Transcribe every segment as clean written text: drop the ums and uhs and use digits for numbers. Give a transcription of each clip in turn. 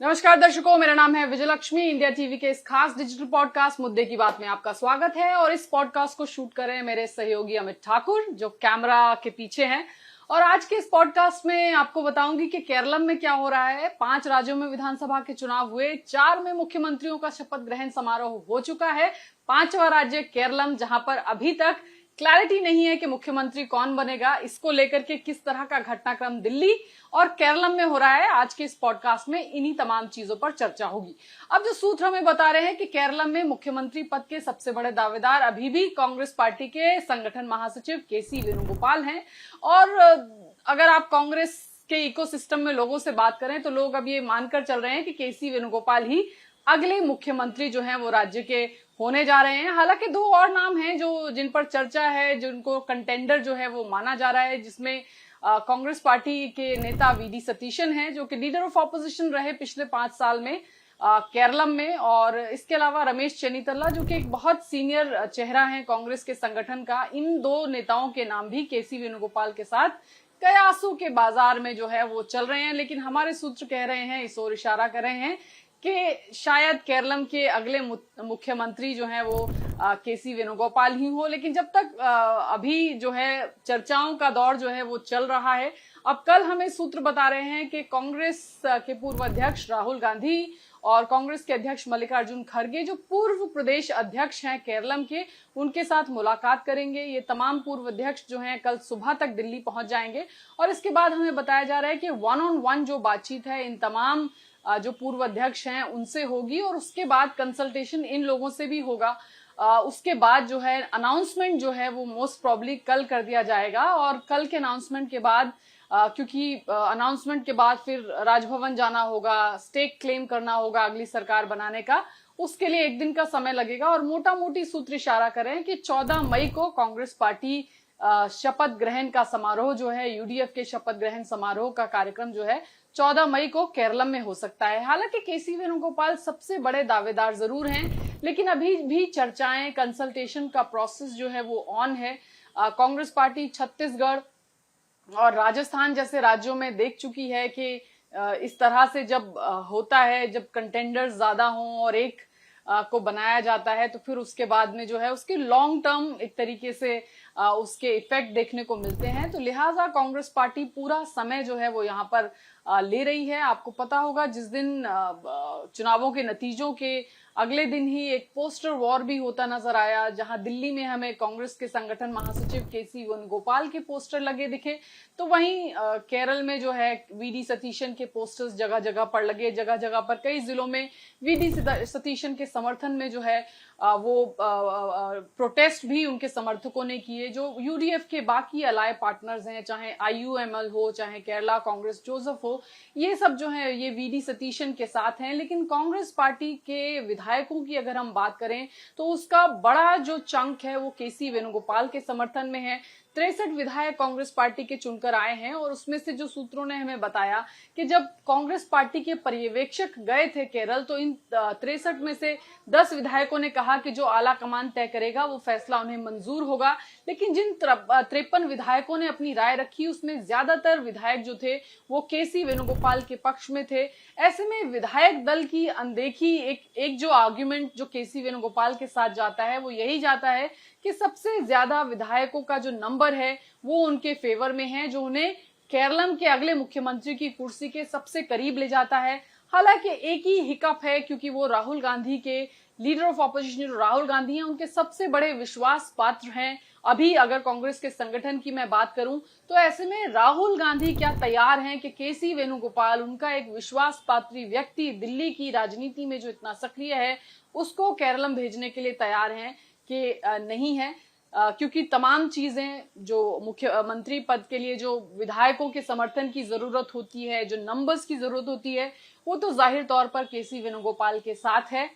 नमस्कार दर्शकों, मेरा नाम है विजयलक्ष्मी। इंडिया टीवी के इस खास डिजिटल पॉडकास्ट मुद्दे की बात में आपका स्वागत है। और इस पॉडकास्ट को शूट कर रहे हैं मेरे सहयोगी अमित ठाकुर, जो कैमरा के पीछे हैं। और आज के इस पॉडकास्ट में आपको बताऊंगी कि केरलम में क्या हो रहा है। 5 राज्यों में विधानसभा के चुनाव हुए, 4 में मुख्यमंत्रियों का शपथ ग्रहण समारोह हो चुका है। 5वां राज्य केरलम, जहां पर अभी तक क्लैरिटी नहीं है कि मुख्यमंत्री कौन बनेगा। इसको लेकर के किस तरह का घटनाक्रम दिल्ली और केरलम में हो रहा है, आज के इस पॉडकास्ट में इन्हीं तमाम चीजों पर चर्चा होगी। अब जो सूत्र हमें बता रहे हैं कि केरलम में मुख्यमंत्री पद के सबसे बड़े दावेदार अभी भी कांग्रेस पार्टी के संगठन महासचिव केसी वेणुगोपाल हैं। और अगर आप कांग्रेस के इकोसिस्टम में लोगों से बात करें तो लोग अब ये मानकर चल रहे हैं कि केसी वेणुगोपाल ही अगले मुख्यमंत्री जो हैं वो राज्य के होने जा रहे हैं। हालांकि 2 और नाम हैं जो जिन पर चर्चा है, जिनको कंटेंडर जो है वो माना जा रहा है, जिसमें कांग्रेस पार्टी के नेता वीडी सतीशन हैं, जो कि लीडर ऑफ ऑपोजिशन रहे पिछले 5 साल में केरलम में। और इसके अलावा रमेश चेन्नितला, जो कि एक बहुत सीनियर चेहरा है कांग्रेस के संगठन का। इन 2 नेताओं के नाम भी केसी वेणुगोपाल के साथ कयासों के बाजार में जो है वो चल रहे हैं। लेकिन हमारे सूत्र कह रहे हैं, इस ओर इशारा कर रहे हैं कि शायद केरलम के अगले मुख्यमंत्री जो हैं वो केसी वेणुगोपाल ही हो। लेकिन जब तक अभी जो है चर्चाओं का दौर जो है वो चल रहा है। अब कल हमें सूत्र बता रहे हैं कि कांग्रेस के पूर्व अध्यक्ष राहुल गांधी और कांग्रेस के अध्यक्ष मल्लिकार्जुन खड़गे, जो पूर्व प्रदेश अध्यक्ष हैं केरलम के, उनके साथ मुलाकात करेंगे। ये तमाम पूर्व अध्यक्ष जो हैं कल सुबह तक दिल्ली पहुंच जाएंगे। और इसके बाद हमें बताया जा रहा है कि 1-on-1 जो बातचीत है इन तमाम जो पूर्व अध्यक्ष हैं उनसे होगी। और उसके बाद कंसल्टेशन इन लोगों से भी होगा। उसके बाद जो है अनाउंसमेंट जो है वो मोस्ट प्रॉब्ली कल कर दिया जाएगा। और कल के अनाउंसमेंट के बाद क्योंकि अनाउंसमेंट के बाद फिर राजभवन जाना होगा, स्टेक क्लेम करना होगा अगली सरकार बनाने का, उसके लिए 1 दिन का समय लगेगा। और मोटा मोटी सूत्र इशारा करें कि 14 मई को कांग्रेस पार्टी शपथ ग्रहण का समारोह जो है, यूडीएफ के शपथ ग्रहण समारोह का कार्यक्रम जो है 14 मई को केरलम में हो सकता है। हालांकि केसी वेणुगोपाल सबसे बड़े दावेदार जरूर हैं, लेकिन अभी भी चर्चाएं, कंसल्टेशन का प्रोसेस जो है वो ऑन है। कांग्रेस पार्टी छत्तीसगढ़ और राजस्थान जैसे राज्यों में देख चुकी है कि इस तरह से जब होता है, जब कंटेंडर्स ज्यादा हों और एक को बनाया जाता है, तो फिर उसके बाद में जो है उसके लॉन्ग टर्म एक तरीके से उसके इफेक्ट देखने को मिलते हैं। तो लिहाजा कांग्रेस पार्टी पूरा समय जो है वो यहाँ पर ले रही है। आपको पता होगा जिस दिन चुनावों के नतीजों के अगले दिन ही एक पोस्टर वॉर भी होता नजर आया, जहां दिल्ली में हमें कांग्रेस के संगठन महासचिव केसी वेणुगोपाल के पोस्टर लगे दिखे, तो वहीं केरल में जो है वीडी सतीशन के पोस्टर्स जगह जगह पर लगे। जगह जगह पर कई जिलों में वीडी सतीशन के समर्थन में जो है वो प्रोटेस्ट भी उनके समर्थकों ने किए। जो यूडीएफ के बाकी अलाय पार्टनर्स हैं, चाहे आईयूएमएल हो, चाहे केरला कांग्रेस जोसेफ हो, ये सब जो है ये वीडी सतीशन के साथ हैं। लेकिन कांग्रेस पार्टी के विधायकों की अगर हम बात करें तो उसका बड़ा जो चंक है वो केसी वेणुगोपाल के समर्थन में है। 63 विधायक कांग्रेस पार्टी के चुनकर आए हैं। और उसमें से जो सूत्रों ने हमें बताया कि जब कांग्रेस पार्टी के पर्यवेक्षक गए थे केरल, तो इन 63 में से 10 विधायकों ने कहा कि जो आला कमान तय करेगा वो फैसला उन्हें मंजूर होगा। लेकिन जिन 53 विधायकों ने अपनी राय रखी, उसमें ज्यादातर विधायक जो थे वो केसी वेणुगोपाल के पक्ष में थे। ऐसे में विधायक दल की अनदेखी, एक जो आर्ग्यूमेंट जो केसी वेणुगोपाल के साथ जाता है वो यही जाता है कि सबसे ज्यादा विधायकों का जो नंबर है वो उनके फेवर में है, जो उन्हें केरलम के अगले मुख्यमंत्री की कुर्सी के सबसे करीब ले जाता है। हालांकि एक ही हिकअप है, क्योंकि वो राहुल गांधी के लीडर ऑफ ऑपोजिशन जो राहुल गांधी हैं उनके सबसे बड़े विश्वास पात्र हैं। अभी अगर कांग्रेस के संगठन की मैं बात करूं तो ऐसे में राहुल गांधी क्या तैयार हैं कि केसी वेणुगोपाल, उनका एक विश्वास पात्री व्यक्ति दिल्ली की राजनीति में जो इतना सक्रिय है, उसको केरलम भेजने के लिए तैयार हैं कि नहीं है। क्योंकि तमाम चीजें जो मुख्यमंत्री पद के लिए जो विधायकों के समर्थन की जरूरत होती है, जो नंबर्स की जरूरत होती है, वो तो जाहिर तौर पर केसी वेणुगोपाल के साथ है।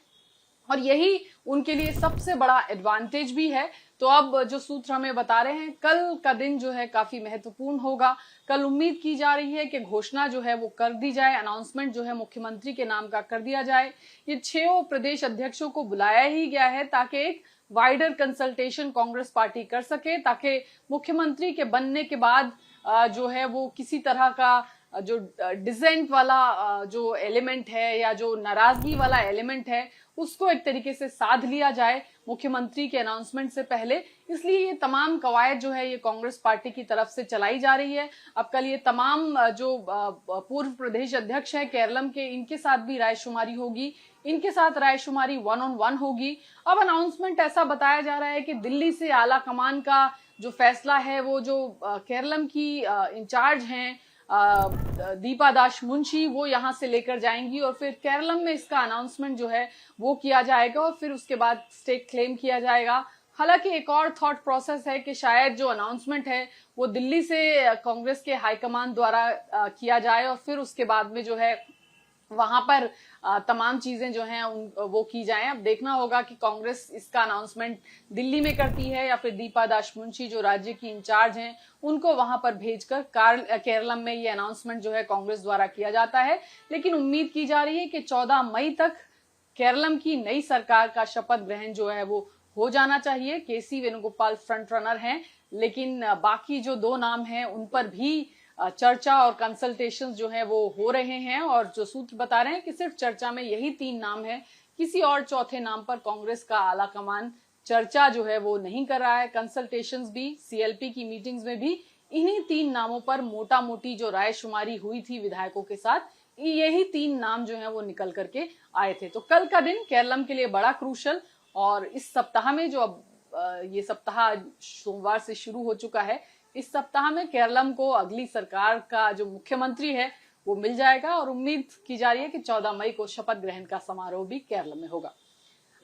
और यही उनके लिए सबसे बड़ा एडवांटेज भी है। तो अब जो सूत्र हमें बता रहे हैं, कल का दिन जो है काफी महत्वपूर्ण होगा। कल उम्मीद की जा रही है कि घोषणा जो है वो कर दी जाए, अनाउंसमेंट जो है मुख्यमंत्री के नाम का कर दिया जाए। ये 6 प्रदेश अध्यक्षों को बुलाया ही गया है ताकि एक वाइडर कंसल्टेशन कांग्रेस पार्टी कर सके, ताकि मुख्यमंत्री के बनने के बाद जो है वो किसी तरह का जो डिसेंट वाला जो एलिमेंट है या जो नाराजगी वाला एलिमेंट है उसको एक तरीके से साध लिया जाए मुख्यमंत्री के अनाउंसमेंट से पहले। इसलिए ये तमाम कवायद जो है ये कांग्रेस पार्टी की तरफ से चलाई जा रही है। अब कल ये तमाम जो पूर्व प्रदेश अध्यक्ष है केरलम के, इनके साथ भी रायशुमारी होगी, इनके साथ रायशुमारी 1-on-1 होगी। अब अनाउंसमेंट ऐसा बताया जा रहा है कि दिल्ली से आला कमान का जो फैसला है वो जो केरलम की इंचार्ज हैं दीपा दास मुंशी वो यहाँ से लेकर जाएंगी और फिर केरलम में इसका अनाउंसमेंट जो है वो किया जाएगा और फिर उसके बाद स्टेट क्लेम किया जाएगा। हालांकि एक और थॉट प्रोसेस है कि शायद जो अनाउंसमेंट है वो दिल्ली से कांग्रेस के हाईकमान द्वारा किया जाए और फिर उसके बाद में जो है वहां पर तमाम चीजें जो हैं वो की जाएं। अब देखना होगा कि कांग्रेस इसका अनाउंसमेंट दिल्ली में करती है या फिर दीपा दास मुंशी जो राज्य की इंचार्ज हैं उनको वहां पर भेजकर केरलम में ये अनाउंसमेंट जो है कांग्रेस द्वारा किया जाता है। लेकिन उम्मीद की जा रही है कि 14 मई तक केरलम की नई सरकार का शपथ ग्रहण जो है वो हो जाना चाहिए। केसी वेणुगोपाल फ्रंट रनर हैं, लेकिन बाकी जो 2 नाम हैं उन पर भी चर्चा और कंसल्टेशंस जो है वो हो रहे हैं और जो सूत्र बता रहे हैं कि सिर्फ चर्चा में यही 3 नाम है, किसी और चौथे नाम पर कांग्रेस का आला कमान चर्चा जो है वो नहीं कर रहा है। कंसल्टेशंस भी सीएलपी की मीटिंग्स में भी इन्हीं 3 नामों पर मोटा मोटी जो रायशुमारी हुई थी विधायकों के साथ, यही 3 नाम जो है वो निकल करके आए थे। तो कल का दिन केरलम के लिए बड़ा क्रूशल, और इस सप्ताह में जो अब ये सप्ताह सोमवार से शुरू हो चुका है, इस सप्ताह में केरलम को अगली सरकार का जो मुख्यमंत्री है वो मिल जाएगा और उम्मीद की जा रही है कि 14 मई को शपथ ग्रहण का समारोह भी केरल में होगा।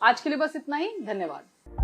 आज के लिए बस इतना ही, धन्यवाद।